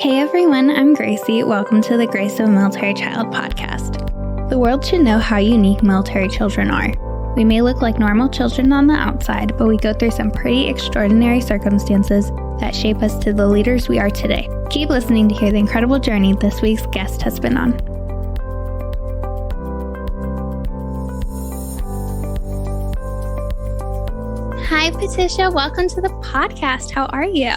Hey everyone, I'm Gracie. Welcome to the Grace of a Military Child podcast. The world should know how unique military children are. We may look like normal children on the outside, but we go through some pretty extraordinary circumstances that shape us to the leaders we are today. Keep listening to hear the incredible journey this week's guest has been on. Hi, Patisha. Welcome to the podcast. How are you?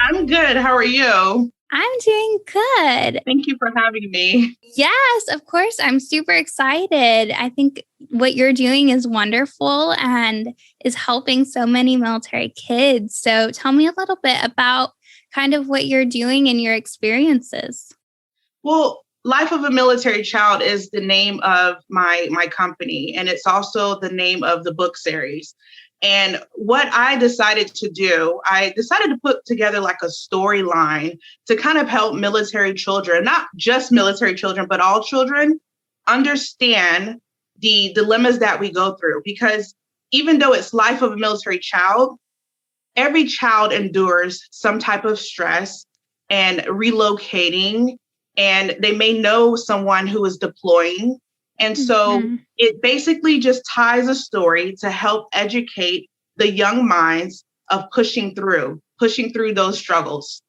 I'm good. How are you? I'm doing good. Thank you for having me. Yes, of course. I'm super excited. I think what you're doing is wonderful and is helping so many military kids. So tell me a little bit about kind of what you're doing and your experiences. Well, Life of a Military Child is the name of my company, and it's also the name of the book series. And what I decided to do, I decided to put together like a storyline to kind of help military children, not just military children, but all children understand the dilemmas that we go through. Because even though it's Life of a Military Child, every child endures some type of stress and relocating, and they may know someone who is deploying. And so it basically just ties a story to help educate the young minds of pushing through those struggles.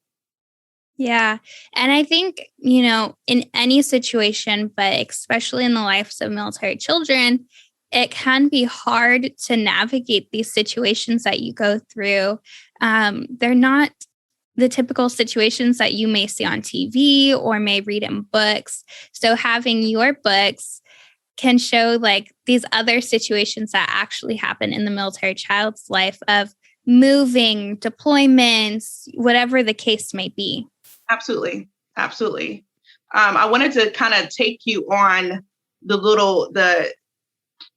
Yeah. And I think, in any situation, but especially in the lives of military children, it can be hard to navigate these situations that you go through. They're not the typical situations that you may see on TV or may read in books. So having your books can show like these other situations that actually happen in the military child's life of moving, deployments, whatever the case may be. Absolutely. Absolutely. I wanted to kind of take you on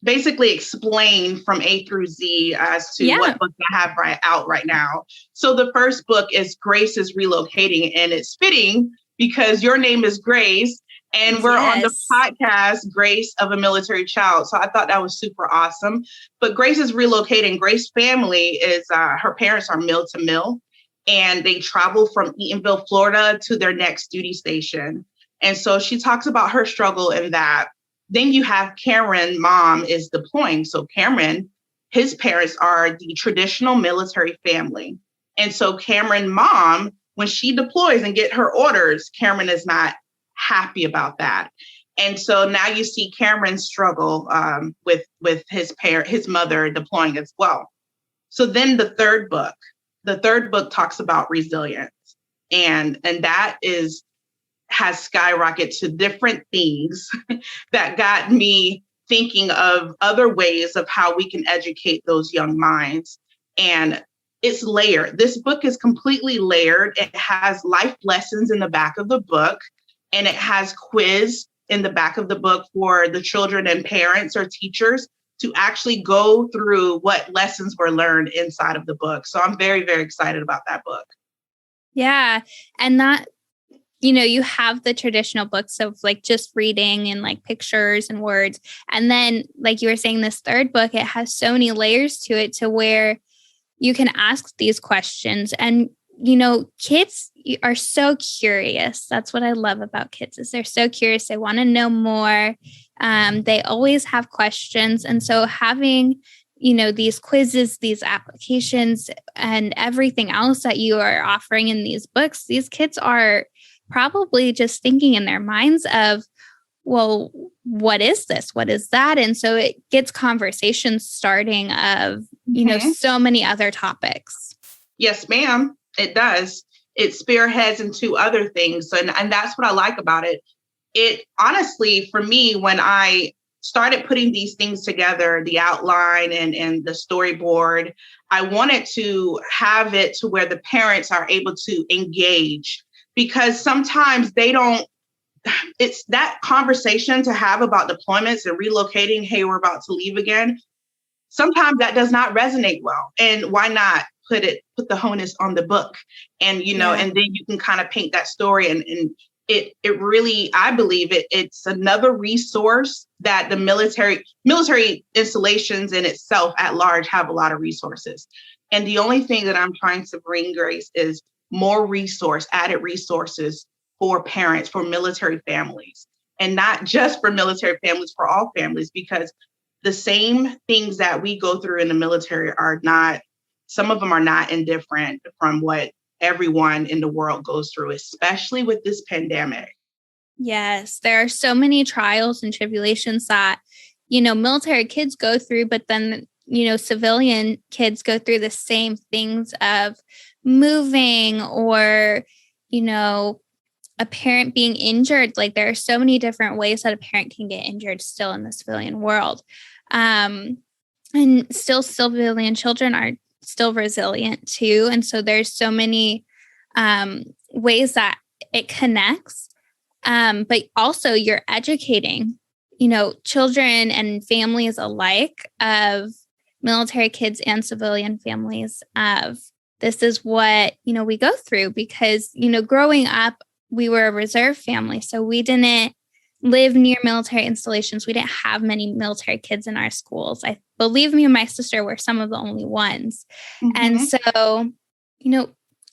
basically explain from A through Z as to what book I have out right now. So the first book is Grace is Relocating, and it's fitting because your name is Grace. And we're on the podcast, Grace of a Military Child. So I thought that was super awesome. But Grace is relocating. Grace's family is, her parents are mill to mill, and they travel from Eatonville, Florida to their next duty station. And so she talks about her struggle in that. Then you have Cameron, mom is deploying. So Cameron, his parents are the traditional military family. And so Cameron, mom, when she deploys and get her orders, Cameron is not happy about that. And so now you see Cameron's struggle with his mother deploying as well. So then the third book talks about resilience. And that has skyrocketed to different things that got me thinking of other ways of how we can educate those young minds. And it's layered. This book is completely layered. It has life lessons in the back of the book. And it has quiz in the back of the book for the children and parents or teachers to actually go through what lessons were learned inside of the book. So I'm very, very excited about that book. Yeah. And that, you have the traditional books of like just reading and like pictures and words. And then like you were saying, this third book, it has so many layers to it to where you can ask these questions. And kids are so curious. That's what I love about kids is they're so curious. They want to know more. They always have questions. And so having, these quizzes, these applications, and everything else that you are offering in these books, these kids are probably just thinking in their minds of, well, what is this? What is that? And so it gets conversations starting of, so many other topics. Yes, ma'am. It does. It spearheads into other things. And that's what I like about it. It honestly, for me, when I started putting these things together, the outline and the storyboard, I wanted to have it to where the parents are able to engage, because sometimes it's that conversation to have about deployments and relocating. Hey, we're about to leave again. Sometimes that does not resonate well. And why not put the onus on the book and, and then you can kind of paint that story. And it really, I believe it's another resource that the military installations in itself at large have a lot of resources. And the only thing that I'm trying to bring, Grace, is more added resources for parents, for military families, and not just for military families, for all families, because the same things that we go through in the military some of them are not indifferent from what everyone in the world goes through, especially with this pandemic. Yes, there are so many trials and tribulations that, military kids go through, but then, civilian kids go through the same things of moving or, a parent being injured. Like there are so many different ways that a parent can get injured still in the civilian world. And still civilian children are still resilient too. And so there's so many ways that it connects. But also you're educating, children and families alike of military kids and civilian families of this is what, we go through because, growing up, we were a reserve family. So we didn't live near military installations. We didn't have many military kids in our schools. I believe me and my sister were some of the only ones. Mm-hmm. And so,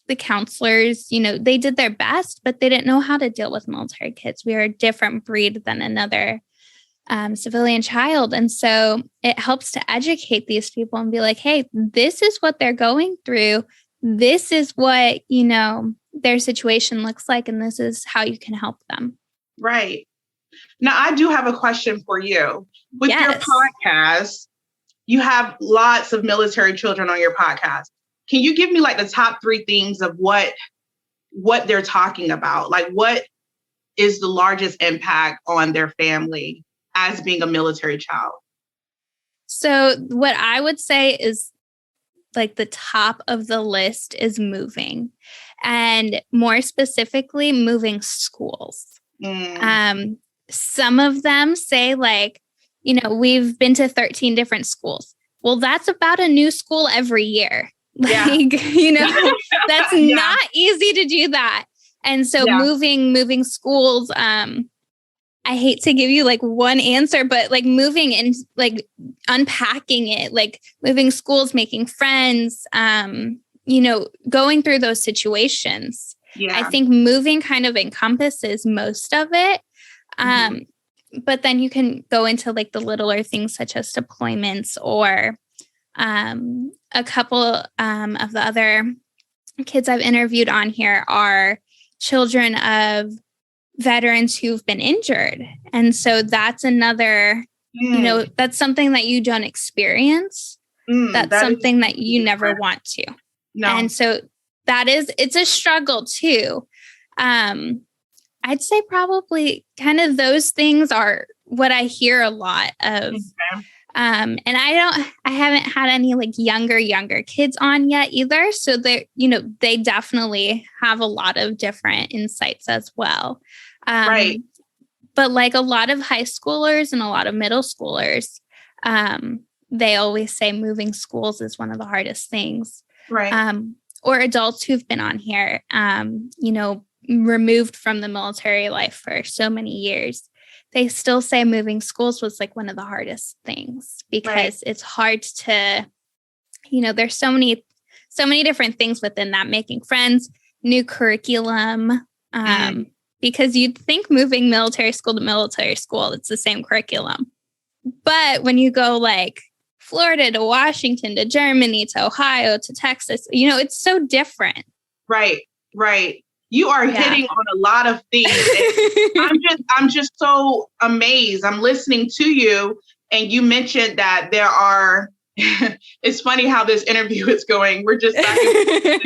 the counselors, they did their best, but they didn't know how to deal with military kids. We are a different breed than another civilian child. And so it helps to educate these people and be like, hey, this is what they're going through. This is what, their situation looks like, and this is how you can help them. Right. Now, I do have a question for you. With your podcast, you have lots of military children on your podcast. Can you give me like the top 3 things of what they're talking about? Like what is the largest impact on their family as being a military child? So what I would say is like the top of the list is moving, and more specifically, moving schools. Some of them say like, we've been to 13 different schools. Well, that's about a new school every year. Like, that's not easy to do that. And so moving schools, I hate to give you like one answer, but like moving and like unpacking it, like moving schools, making friends, going through those situations. Yeah. I think moving kind of encompasses most of it. But then you can go into like the littler things such as deployments or a couple of the other kids I've interviewed on here are children of veterans who've been injured. And so that's another, that's something that you don't experience. That's something that you never want to. No. And so it's a struggle too. I'd say probably kind of those things are what I hear a lot of. Okay. And I haven't had any like younger kids on yet either. So they definitely have a lot of different insights as well. Right. But like a lot of high schoolers and a lot of middle schoolers, they always say moving schools is one of the hardest things. Right. Or adults who've been on here, removed from the military life for so many years. They still say moving schools was like one of the hardest things because it's hard to, there's so many different things within that, making friends, new curriculum, because you'd think moving military school to military school, it's the same curriculum. But when you go like Florida to Washington to Germany to Ohio to Texas, it's so different. Right. You are hitting on a lot of things. I'm just so amazed. I'm listening to you, and you mentioned that there are. It's funny how this interview is going. We're just back and forth.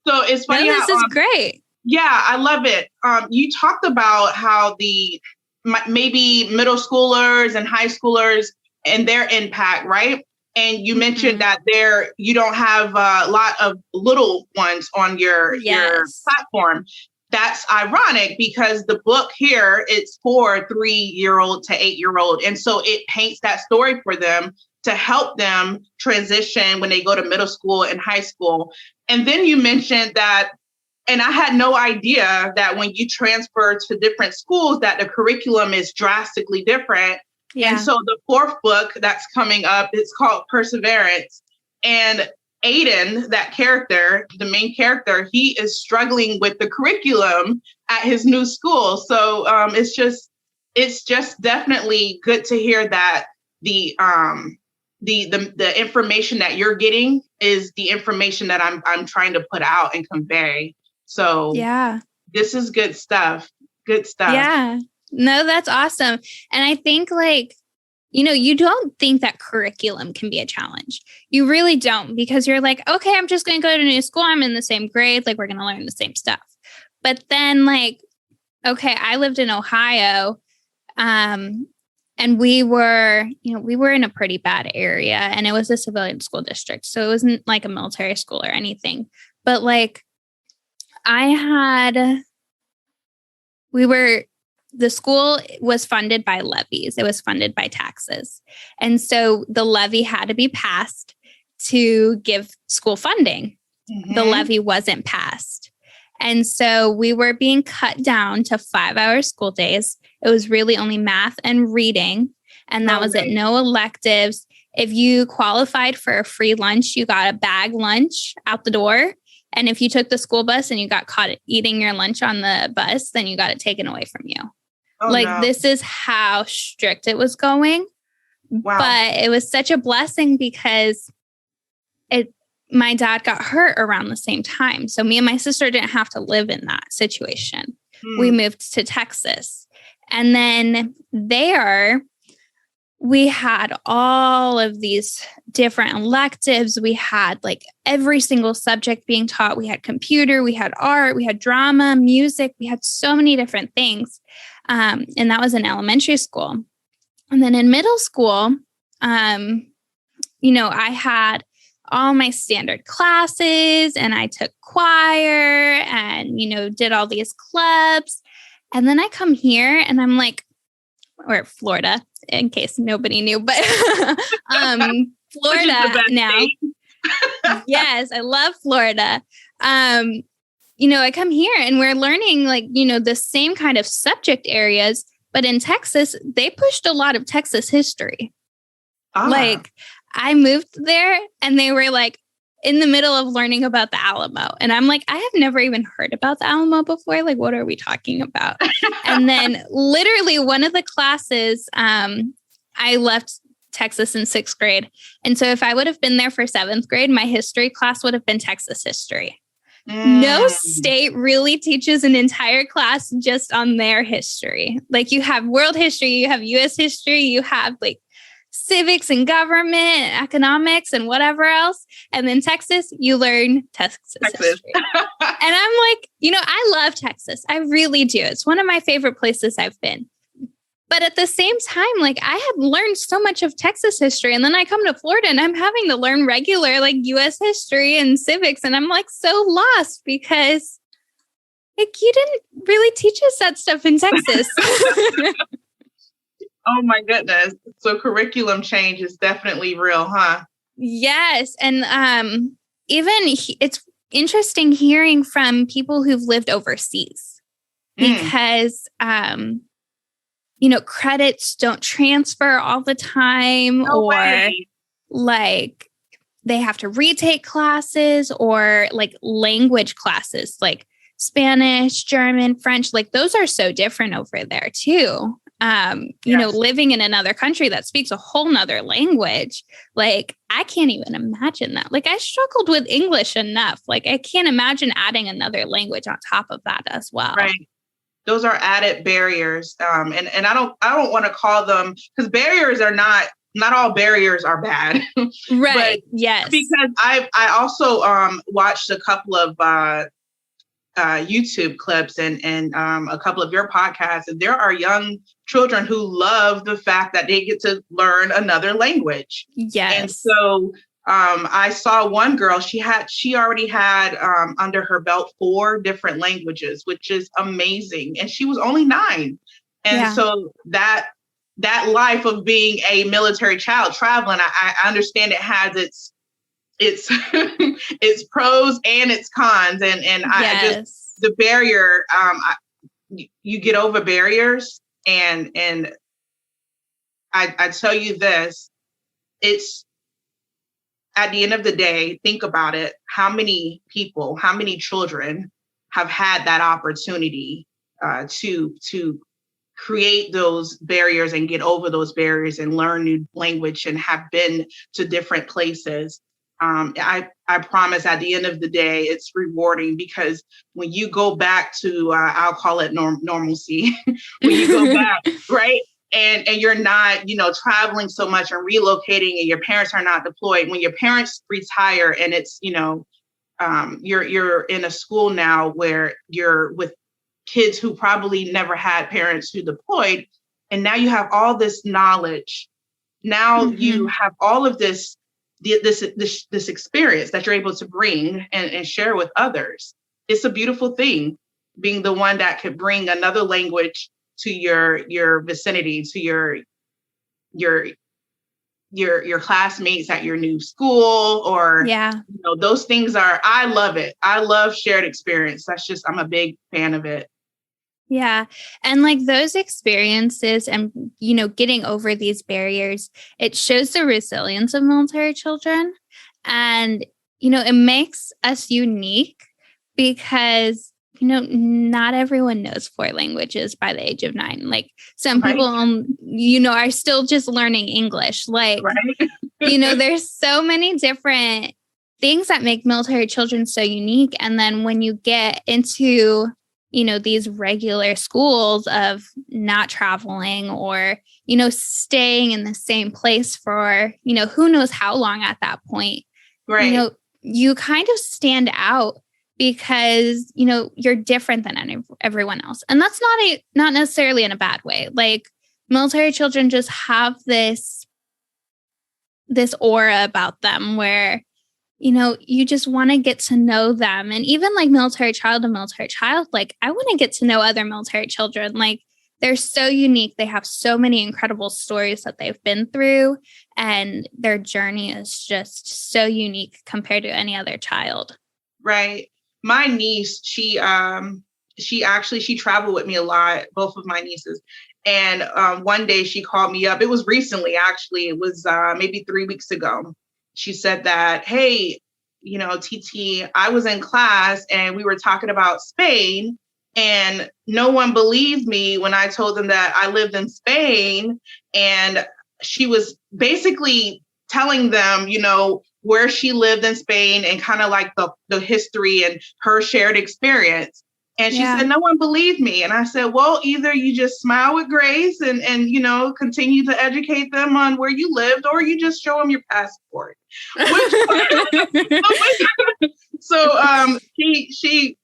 So it's funny. No, this is great. Yeah, I love it. You talked about how maybe middle schoolers and high schoolers and their impact, right? And you mentioned that you don't have a lot of little ones on your platform. That's ironic because the book here, it's for 3-year-old to 8-year-old. And so it paints that story for them to help them transition when they go to middle school and high school. And then you mentioned that, and I had no idea that when you transfer to different schools that the curriculum is drastically different. Yeah. And so the 4th book that's coming up, it's called Perseverance. And Aiden, that character, the main character, he is struggling with the curriculum at his new school. So it's just definitely good to hear that the information that you're getting is the information that I'm trying to put out and convey. So yeah, this is good stuff. Good stuff. Yeah. No, that's awesome. And I think like, you don't think that curriculum can be a challenge. You really don't, because you're like, okay, I'm just going to go to a new school. I'm in the same grade. Like, we're going to learn the same stuff. But then like, okay, I lived in Ohio. And we were in a pretty bad area, and it was a civilian school district. So it wasn't like a military school or anything. But like the school was funded by levies. It was funded by taxes. And so the levy had to be passed to give school funding. Mm-hmm. The levy wasn't passed. And so we were being cut down to 5-hour school days. It was really only math and reading. And that was it. No electives. If you qualified for a free lunch, you got a bag lunch out the door. And if you took the school bus and you got caught eating your lunch on the bus, then you got it taken away from you. This is how strict it was going. Wow. But it was such a blessing because my dad got hurt around the same time. So me and my sister didn't have to live in that situation. We moved to Texas. And then there, we had all of these different electives. We had like every single subject being taught. We had computer, we had art, we had drama, music. We had so many different things. And that was in elementary school. And then in middle school, I had all my standard classes, and I took choir and, did all these clubs. And then I come here and I'm like, or Florida, in case nobody knew, but Florida now. Yes, I love Florida. I come here and we're learning the same kind of subject areas, but in Texas, they pushed a lot of Texas history. Like I moved there and they were like in the middle of learning about the Alamo. And I'm like, I have never even heard about the Alamo before. Like, what are we talking about? And then literally one of the classes, I left Texas in 6th grade. And so if I would have been there for 7th grade, my history class would have been Texas history. No state really teaches an entire class just on their history. Like you have world history, you have US history, you have like civics and government and economics and whatever else. And then Texas, you learn Texas history. And I'm like, I love Texas. I really do. It's one of my favorite places I've been. But at the same time, like I had learned so much of Texas history, and then I come to Florida and I'm having to learn regular like US history and civics. And I'm like so lost because like you didn't really teach us that stuff in Texas. Oh my goodness. So curriculum change is definitely real, huh? Yes. And it's interesting hearing from people who've lived overseas because, credits don't transfer all the time, like they have to retake classes or like language classes, like Spanish, German, French, like those are so different over there too. Living in another country that speaks a whole nother language, like I can't even imagine that. Like I struggled with English enough. Like I can't imagine adding another language on top of that as well. Right. Those are added barriers. And I don't want to call them, because barriers are not all barriers are bad. Right. Yes. Because I also watched a couple of YouTube clips and a couple of your podcasts, and there are young children who love the fact that they get to learn another language. Yes. And so I saw one girl, she already had under her belt 4 different languages, which is amazing. And she was only 9. And so that life of being a military child traveling, I understand it has its its pros and its cons. And I just, the barrier, you get over barriers. And I tell you this, at the end of the day, think about it. How many people, how many children have had that opportunity to create those barriers and get over those barriers and learn new language and have been to different places? I promise at the end of the day, it's rewarding, because when you go back to, I'll call it normalcy, when you go back, right? And you're not, traveling so much and relocating, and your parents are not deployed. When your parents retire and it's, you're in a school now where you're with kids who probably never had parents who deployed. And now you have all this knowledge. Now you have all of this experience that you're able to bring and share with others. It's a beautiful thing, being the one that could bring another language to your vicinity, to your classmates at your new school, or those things I love it. I love shared experience. I'm a big fan of it. Yeah. And like those experiences and, getting over these barriers, it shows the resilience of military children. And, it makes us unique because, not everyone knows 4 languages by the age of 9. Like some people, are still just learning English. Like, there's so many different things that make military children so unique. And then when you get into these regular schools of not traveling or, staying in the same place for, who knows how long at that point, you kind of stand out because, you're different than everyone else. And that's not necessarily in a bad way. Like military children just have this aura about them where, you just want to get to know them. And even like military child to military child, like I want to get to know other military children. Like they're so unique. They have so many incredible stories that they've been through, and their journey is just so unique compared to any other child. Right. My niece, she traveled with me a lot, both of my nieces. And one day she called me up. It was recently, actually. It was maybe 3 weeks ago. She said that, hey, TT, I was in class and we were talking about Spain, and no one believed me when I told them that I lived in Spain. And she was basically telling them, where she lived in Spain and kind of like the history and her shared experience. And she said, no one believed me. And I said, well, either you just smile with grace and continue to educate them on where you lived, or you just show them your passport. So she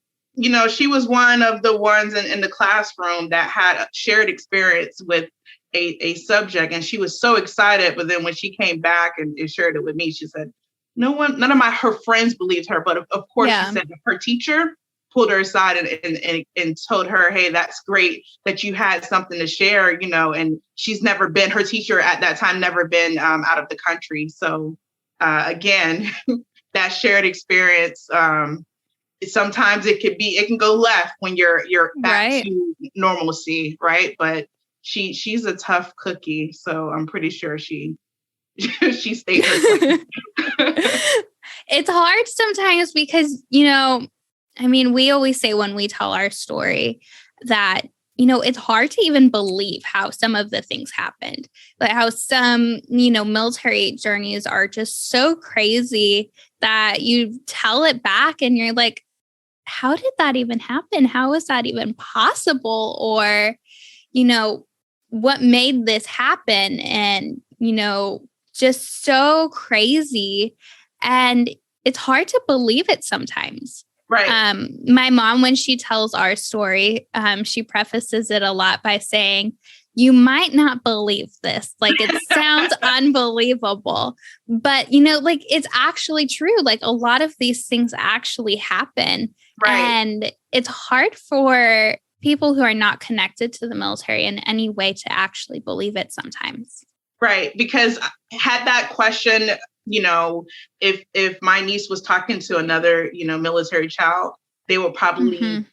was one of the ones in the classroom that had a shared experience with a subject. And she was so excited. But then when she came back and shared it with me, she said, none of her friends believed her. But of course, she said that her teacher pulled her aside and told her, hey, that's great that you had something to share, and her teacher at that time never been out of the country. So again, that shared experience, sometimes it can go left when you're back to normalcy, right? But she's a tough cookie, so I'm pretty sure she stayed her. It's hard sometimes because, we always say when we tell our story that, it's hard to even believe how some of the things happened, like how some, military journeys are just so crazy that you tell it back and you're like, how did that even happen? How is that even possible? Or, what made this happen? And, just so crazy. And it's hard to believe it sometimes. Right. My mom, when she tells our story, she prefaces it a lot by saying, you might not believe this. Like, it sounds unbelievable, but, it's actually true. Like, a lot of these things actually happen. Right. And it's hard for people who are not connected to the military in any way to actually believe it sometimes. Right. Because had that question, if my niece was talking to another, military child, they would probably,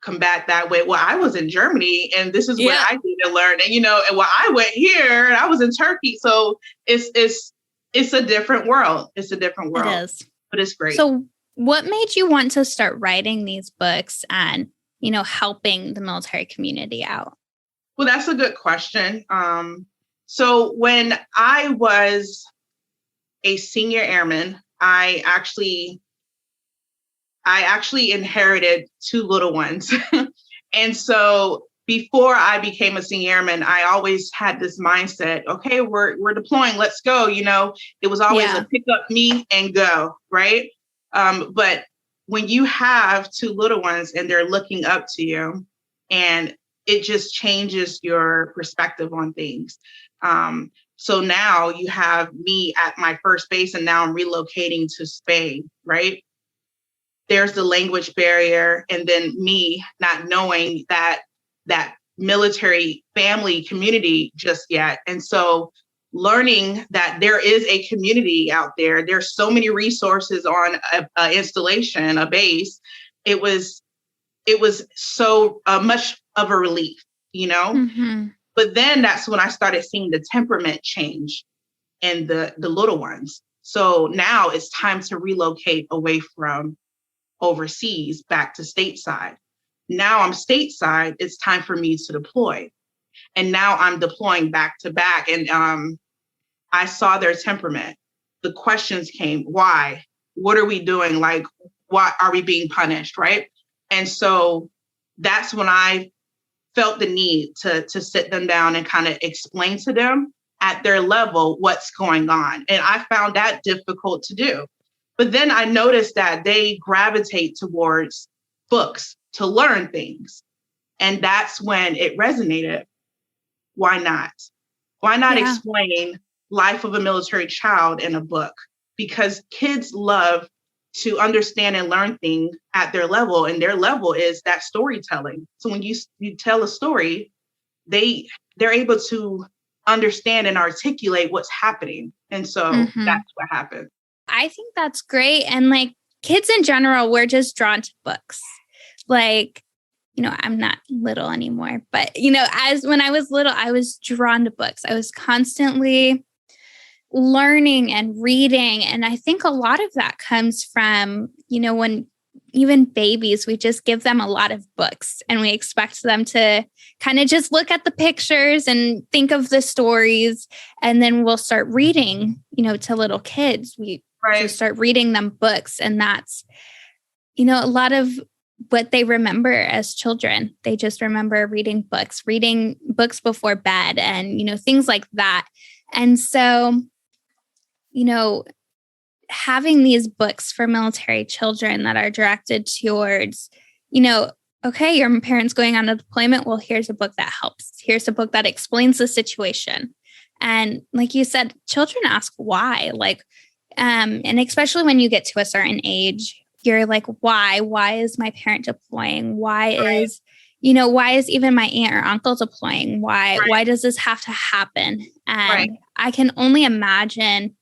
combat that way. Well, I was in Germany and this is what I did to learn. And, and I went here and I was in Turkey. So it's it's a different world. It's a different world. It is. But it's great. So what made you want to start writing these books and, helping the military community out? Well, that's a good question. So when I was a senior airman, I actually inherited two little ones. And so before I became a senior airman, I always had this mindset, okay, we're deploying, let's go. It was always a pick up me and go, right? But when you have two little ones and they're looking up to you, and it just changes your perspective on things. So now you have me at my first base, and now I'm relocating to Spain, right? There's the language barrier, and then me not knowing that military family community just yet. And so learning that there is a community out there, there's so many resources on a installation, a base. It was so much of a relief, Mm-hmm. But then that's when I started seeing the temperament change in the little ones. So now it's time to relocate away from overseas back to stateside. Now I'm stateside. It's time for me to deploy. And now I'm deploying back to back. And I saw their temperament. The questions came, why? What are we doing? Like, why are we being punished? Right. And so that's when I felt the need to sit them down and kind of explain to them at their level what's going on. And I found that difficult to do. But then I noticed that they gravitate towards books to learn things. And that's when it resonated. Why not? Why not explain life of a military child in a book? Because kids love to understand and learn things at their level, and their level is that storytelling. So when you tell a story, they're able to understand and articulate what's happening. And so that's what happened. I think that's great. And like kids in general, we're just drawn to books. Like, I'm not little anymore, but, as when I was little, I was drawn to books. I was constantly learning and reading. And I think a lot of that comes from, when even babies, we just give them a lot of books and we expect them to kind of just look at the pictures and think of the stories. And then we'll start reading, to little kids. We just start reading them books. And that's, a lot of what they remember as children. They just remember reading books before bed and, things like that. And so, having these books for military children that are directed towards, okay, your parent's going on a deployment. Well, here's a book that helps. Here's a book that explains the situation. And like you said, children ask why, and especially when you get to a certain age, you're like, why? Why is my parent deploying? Why is even my aunt or uncle deploying? Why does this have to happen? And I can only imagine,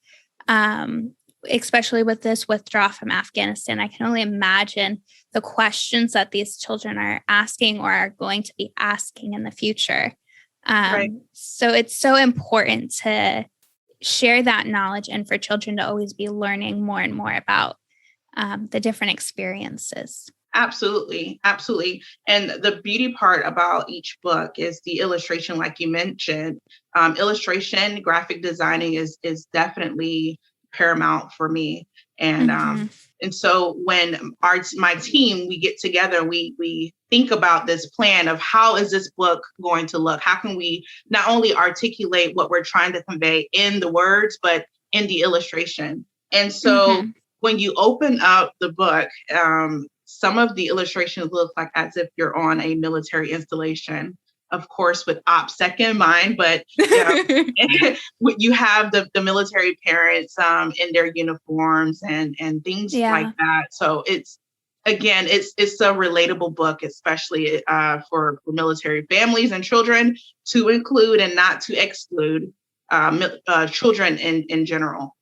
especially with this withdrawal from Afghanistan, I can only imagine the questions that these children are asking or are going to be asking in the future. So it's so important to share that knowledge and for children to always be learning more and more about the different experiences. Absolutely. Absolutely. And the beauty part about each book is the illustration, like you mentioned. Illustration, graphic designing is definitely paramount for me. And and so when my team, we get together, we think about this plan of how is this book going to look? How can we not only articulate what we're trying to convey in the words, but in the illustration? And so when you open up the book, some of the illustrations look like as if you're on a military installation, of course, with OPSEC in mind, but you have the military parents in their uniforms and things like that. So it's a relatable book, especially for military families and children, to include and not to exclude children in general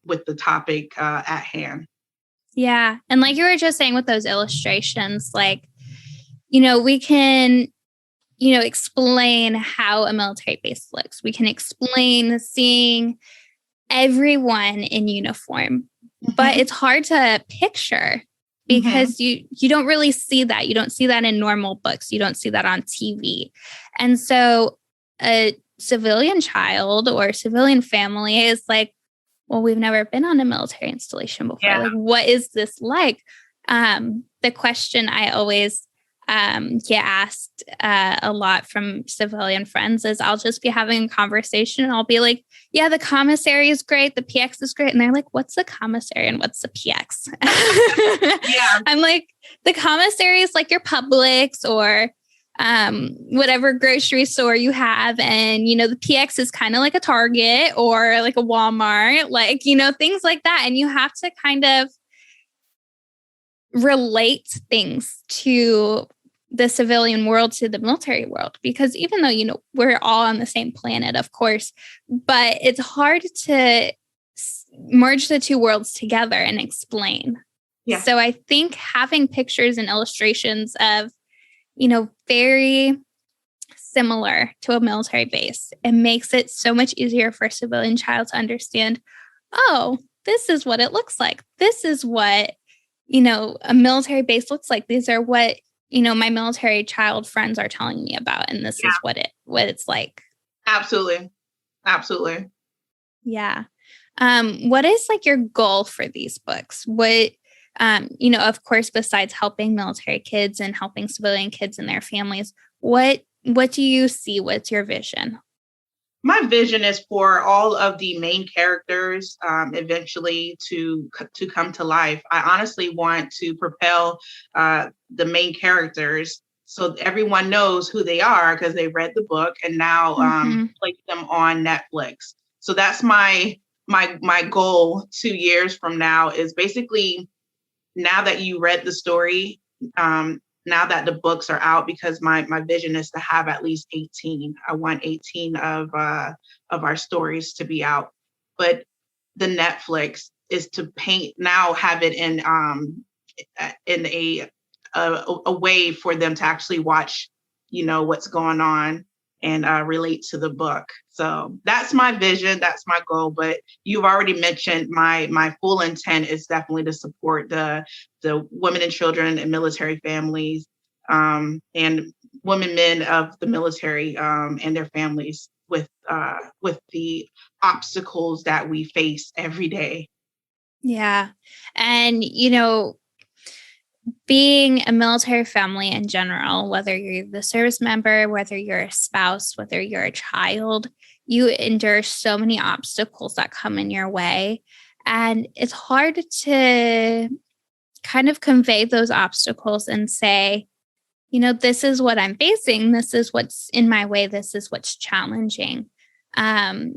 with the topic at hand. Yeah. And like you were just saying with those illustrations, we can, explain how a military base looks. We can explain seeing, everyone in uniform, but it's hard to picture because you don't really see that. You don't see that in normal books. You don't see that on TV. And so a civilian child or civilian family is like, well, we've never been on a military installation before. Yeah. Like, what is this like? The question I always get asked a lot from civilian friends is I'll just be having a conversation and I'll be like, yeah, the commissary is great. The PX is great. And they're like, what's the commissary and what's the PX? Yeah. I'm like, the commissary is like your Publix or whatever grocery store you have. And, the PX is kind of like a Target or like a Walmart, like, things like that. And you have to kind of relate things to the civilian world, to the military world, because even though, we're all on the same planet, of course, but it's hard to merge the two worlds together and explain. Yeah. So I think having pictures and illustrations of, very similar to a military base, it makes it so much easier for a civilian child to understand, oh, this is what it looks like. This is what, a military base looks like. These are what, my military child friends are telling me about. And this is what it's like. Absolutely. Absolutely. Yeah. What is like your goal for these books? What, of course, besides helping military kids and helping civilian kids and their families, what do you see? What's your vision? My vision is for all of the main characters eventually to come to life. I honestly want to propel the main characters so everyone knows who they are because they read the book and now place them on Netflix. So that's my goal 2 years from now is basically now that you read the story, now that the books are out, because my vision is to have at least 18. I want 18 of our stories to be out. But the Netflix is to have it in a way for them to actually watch, what's going on and relate to the book. So that's my vision. That's my goal. But you've already mentioned my full intent is definitely to support the women and children and military families and women, men of the military and their families with the obstacles that we face every day. Yeah. And, being a military family in general, whether you're the service member, whether you're a spouse, whether you're a child, you endure so many obstacles that come in your way. And it's hard to kind of convey those obstacles and say, this is what I'm facing. This is what's in my way. This is what's challenging. And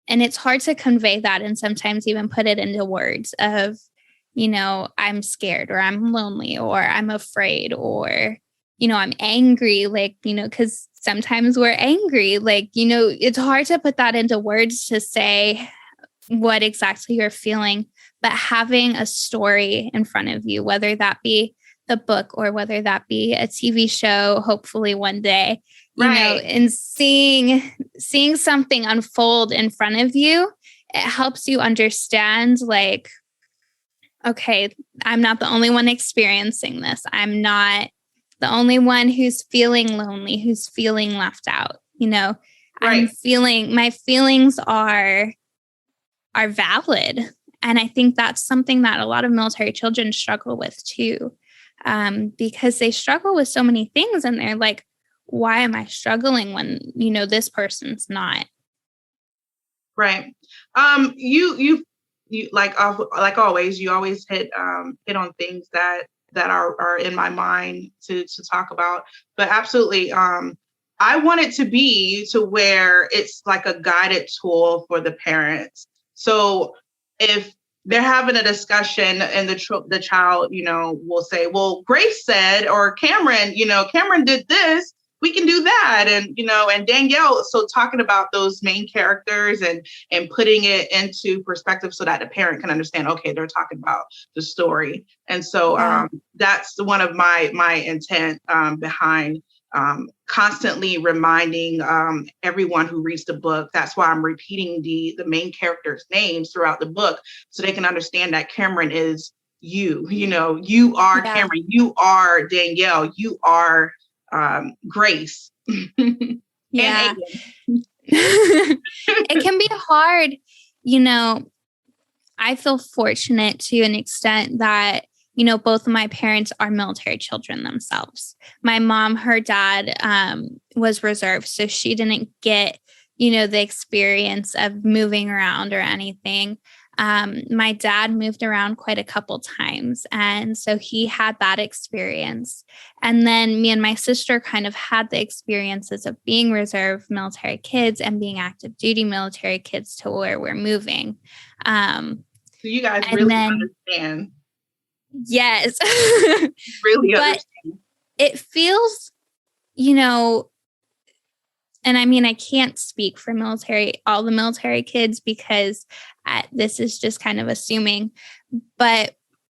it's hard to convey that and sometimes even put it into words of, I'm scared or I'm lonely or I'm afraid or, I'm angry, because sometimes we're angry. It's hard to put that into words to say what exactly you're feeling, but having a story in front of you, whether that be the book or whether that be a TV show, hopefully one day, and seeing something unfold in front of you, it helps you understand okay, I'm not the only one experiencing this. I'm not the only one who's feeling lonely, who's feeling left out. I'm feeling, my feelings are valid. And I think that's something that a lot of military children struggle with too, because they struggle with so many things and they're like, why am I struggling when, this person's not? Right. You like always, you always hit on things that are in my mind to talk about. But absolutely, I want it to be to where it's like a guided tool for the parents. So if they're having a discussion and the child, will say, well, Grace said, or Cameron did this, we can do that. And Danielle, so talking about those main characters and putting it into perspective so that the parent can understand, okay, they're talking about the story. And so that's one of my intent behind constantly reminding everyone who reads the book. That's why I'm repeating the main characters' names throughout the book, so they can understand that Cameron is you. You are Cameron. You are Danielle. You are Grace. Yeah. And It can be hard. I feel fortunate to an extent that, both of my parents are military children themselves. My mom, her dad was reserve, so she didn't get, the experience of moving around or anything. My dad moved around quite a couple times, and so he had that experience. And then me and my sister kind of had the experiences of being reserve military kids and being active duty military kids to where we're moving. So you guys really understand. Yes. Really but understand. It feels, and I mean, I can't speak for all the military kids, because this is just kind of assuming. But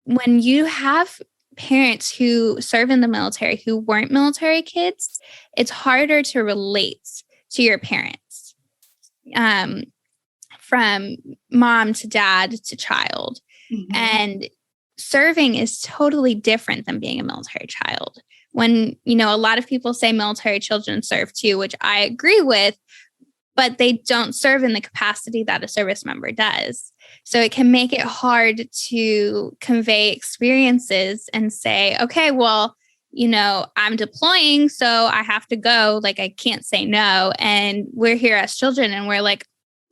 when you have parents who serve in the military who weren't military kids, it's harder to relate to your parents. From mom to dad to child. Mm-hmm. And serving is totally different than being a military child. When, a lot of people say military children serve too, which I agree with, but they don't serve in the capacity that a service member does. So it can make it hard to convey experiences and say, okay, well, I'm deploying, so I have to go. Like, I can't say no. And we're here as children, and we're like,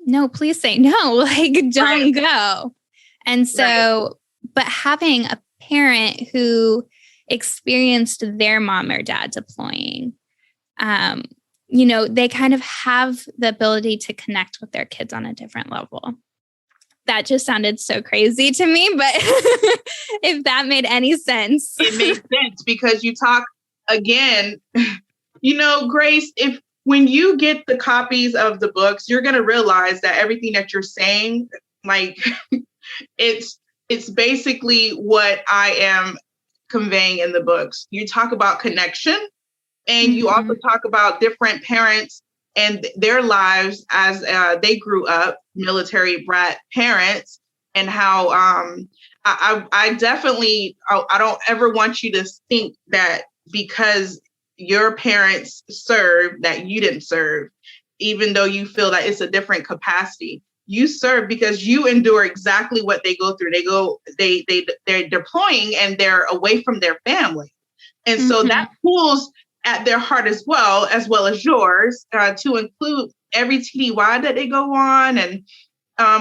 no, please say no. Like, don't go. And so, but having a parent who experienced their mom or dad deploying, they kind of have the ability to connect with their kids on a different level. That just sounded so crazy to me, but if that made any sense. It made sense, because you talk again, Grace, when you get the copies of the books, you're going to realize that everything that you're saying, like, it's basically what I am conveying in the books. You talk about connection, and you also talk about different parents and their lives as they grew up, military brat parents, and how I definitely, I don't ever want you to think that because your parents served that you didn't serve, even though you feel that it's a different capacity. You serve because you endure exactly what they go through. They're deploying, and they're away from their family. And so that pulls at their heart as well as yours, to include every TDY that they go on. And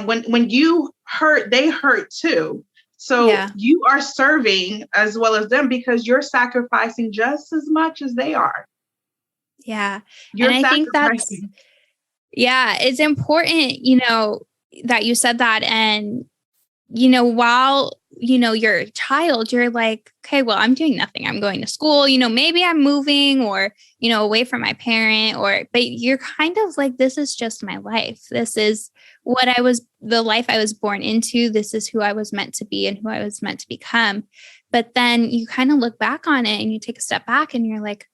when you hurt, they hurt too. So you are serving as well as them, because you're sacrificing just as much as they are. Yeah. And I think it's important, that you said that. And, while, you're a child, you're like, okay, well, I'm doing nothing. I'm going to school, maybe I'm moving or, away from my parent, but you're kind of like, this is just my life. This is the life I was born into. This is who I was meant to be and who I was meant to become. But then you kind of look back on it and you take a step back and you're like,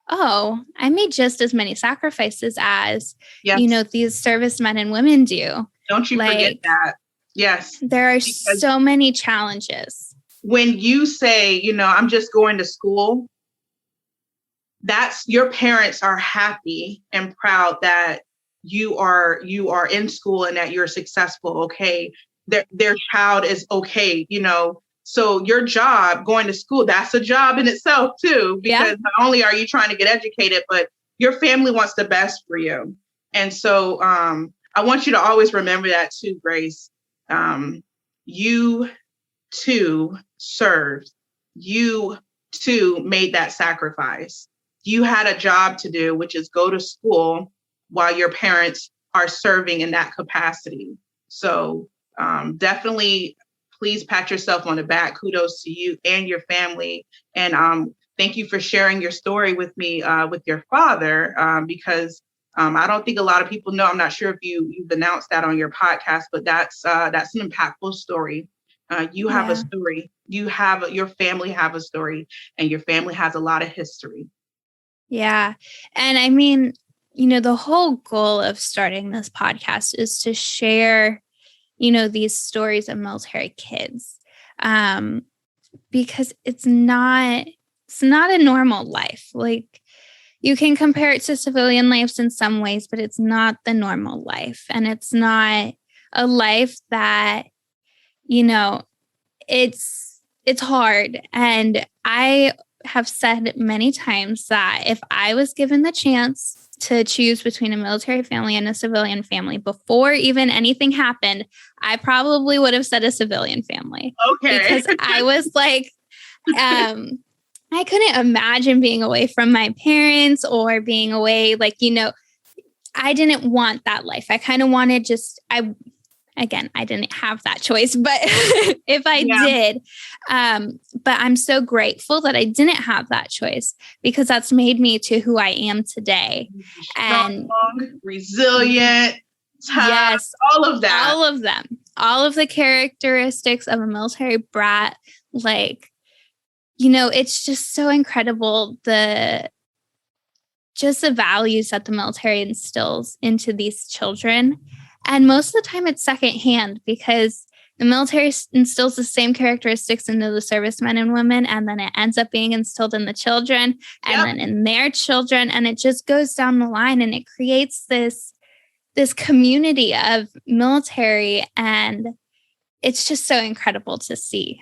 oh, I made just as many sacrifices as, these servicemen and women do. Don't you forget that. Yes. There are so many challenges. When you say, I'm just going to school, that's your parents are happy and proud that you are in school and that you're successful. Okay. Their child is okay. So your job, going to school, that's a job in itself too, because not only are you trying to get educated, but your family wants the best for you. And so I want you to always remember that too, Grace. You too served. You too made that sacrifice. You had a job to do, which is go to school while your parents are serving in that capacity. So definitely, please pat yourself on the back. Kudos to you and your family. And thank you for sharing your story with me, with your father, because I don't think a lot of people know. I'm not sure if you've announced that on your podcast, but that's an impactful story. You have a story. Your family have a story, and your family has a lot of history. Yeah. And I mean, the whole goal of starting this podcast is to share, these stories of military kids. Because it's not a normal life. Like, you can compare it to civilian lives in some ways, but it's not the normal life. And it's not a life that, it's hard. And I have said many times that if I was given the chance to choose between a military family and a civilian family before even anything happened, I probably would have said a civilian family. Okay. Because I was like, I couldn't imagine being away from my parents or being away, like, I didn't want that life. I kind of wanted I didn't have that choice, but if I did, but I'm so grateful that I didn't have that choice, because that's made me to who I am today. Strong, and resilient, tough, yes, all of that. All of them. All of the characteristics of a military brat. Like, it's just so incredible, the values that the military instills into these children. And most of the time it's secondhand, because the military instills the same characteristics into the servicemen and women, and then it ends up being instilled in the children, and then in their children, and it just goes down the line, and it creates this community of military, and it's just so incredible to see.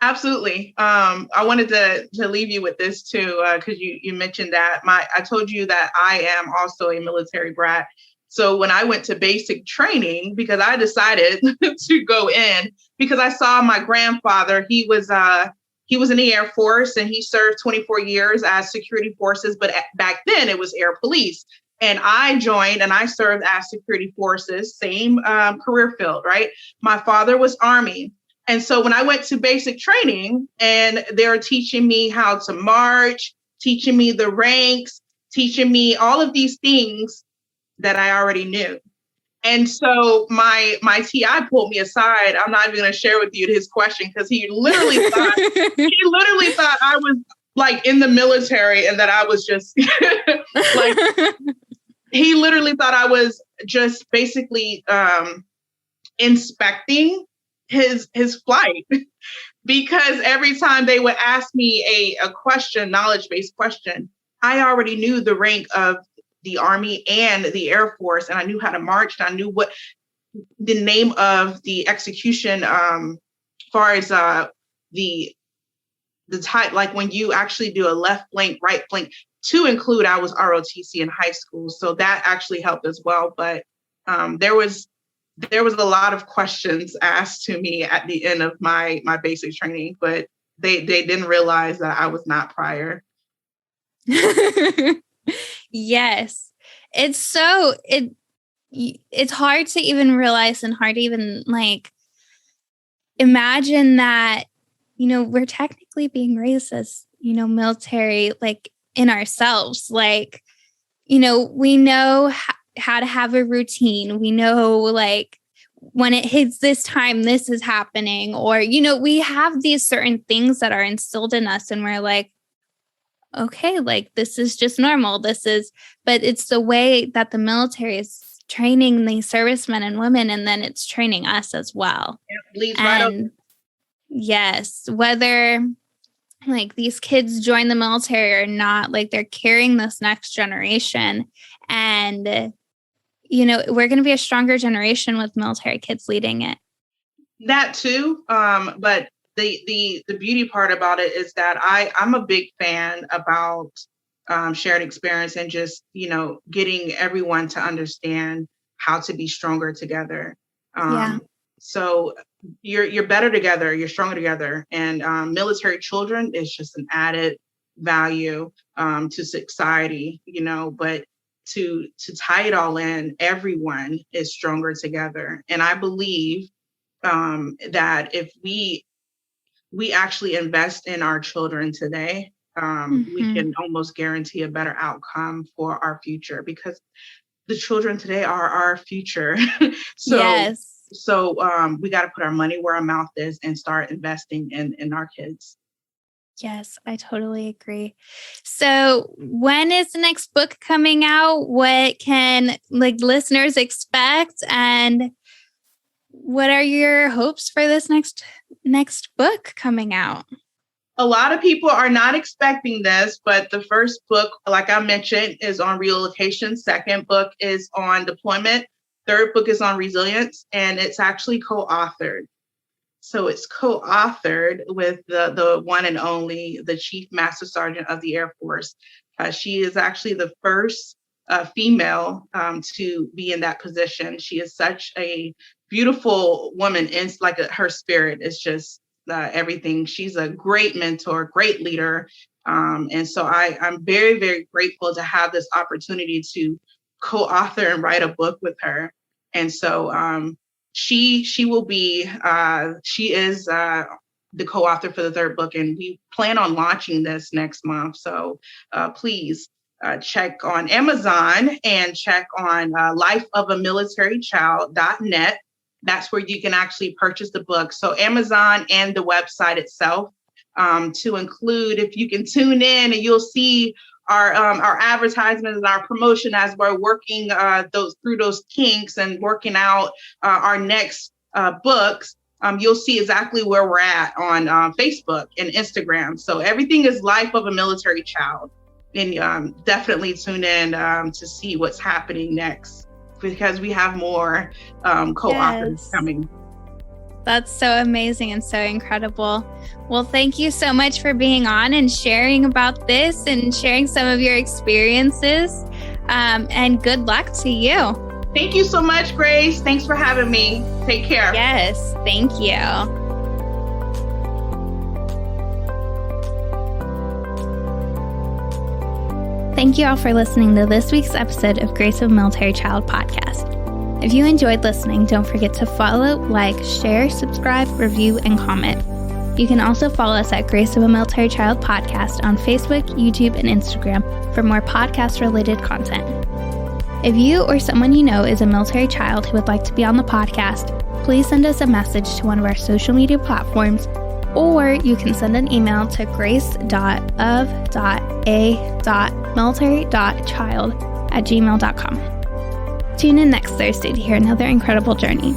Absolutely. I wanted to leave you with this too, because you mentioned that I told you that I am also a military brat. So when I went to basic training, because I decided to go in, because I saw my grandfather, he was in the Air Force, and he served 24 years as security forces. But back then it was Air Police. And I joined and I served as security forces, same career field, right? My father was Army. And so when I went to basic training, and they were teaching me how to march, teaching me the ranks, teaching me all of these things that I already knew. And so my TI pulled me aside. I'm not even going to share with you his question, because he literally thought I was like in the military, and that I was just like, he literally thought I was just basically inspecting his flight, because every time they would ask me a question, knowledge-based question, I already knew the rank of the Army and the Air Force, and I knew how to march, and I knew what the name of the execution, far as the type, like when you actually do a left flank, right flank, to include, I was ROTC in high school, so that actually helped as well. But there was a lot of questions asked to me at the end of my basic training, but they didn't realize that I was not prior. Yes. It's hard to even realize, and hard to even like imagine that, we're technically being raised as, military, like in ourselves. Like, we know how to have a routine. We know, like, when it hits this time, this is happening. Or, we have these certain things that are instilled in us, and we're like, okay, like, this is just normal. But it's the way that the military is training the servicemen and women, and then it's training us as well. And yes, whether like these kids join the military or not, like, they're carrying this next generation, and we're going to be a stronger generation with military kids leading it. That too, but the beauty part about it is that I'm a big fan about shared experience, and just getting everyone to understand how to be stronger together. So you're better together, you're stronger together, and military children is just an added value to society, but to tie it all in, everyone is stronger together. And I believe that if we actually invest in our children today, we can almost guarantee a better outcome for our future, because the children today are our future. So we got to put our money where our mouth is and start investing in our kids. Yes, I totally agree. So when is the next book coming out? What can listeners expect? And what are your hopes for this next book coming out? A lot of people are not expecting this, but the first book, like I mentioned, is on relocation. Second book is on deployment. Third book is on resilience, and it's actually co-authored. So it's co-authored with the one and only, the Chief Master Sergeant of the Air Force. She is actually the first female to be in that position. She is such a beautiful woman. It's like her spirit is just everything. She's a great mentor, great leader. And so I'm very, very grateful to have this opportunity to co-author and write a book with her. And so she will be, she is the co-author for the third book, and we plan on launching this next month. So please check on Amazon and check on lifeofamilitarychild.net. That's where you can actually purchase the book. So Amazon and the website itself, to include, if you can tune in, and you'll see our advertisements and our promotion as we're working through those kinks and working out our next books. You'll see exactly where we're at on Facebook and Instagram. So everything is Life of a Military Child. And definitely tune in to see what's happening next, because we have more co-authors coming. That's so amazing and so incredible. Well, thank you so much for being on and sharing about this and sharing some of your experiences. And good luck to you. Thank you so much, Grace. Thanks for having me. Take care. Yes, thank you. Thank you all for listening to this week's episode of Grace of a Military Child podcast. If you enjoyed listening, don't forget to follow, like, share, subscribe, review, and comment. You can also follow us at Grace of a Military Child podcast on Facebook, YouTube, and Instagram for more podcast-related content. If you or someone you know is a military child who would like to be on the podcast, please send us a message to one of our social media platforms, or you can send an email to grace.of.a.military.child@gmail.com. Tune in next Thursday to hear another incredible journey.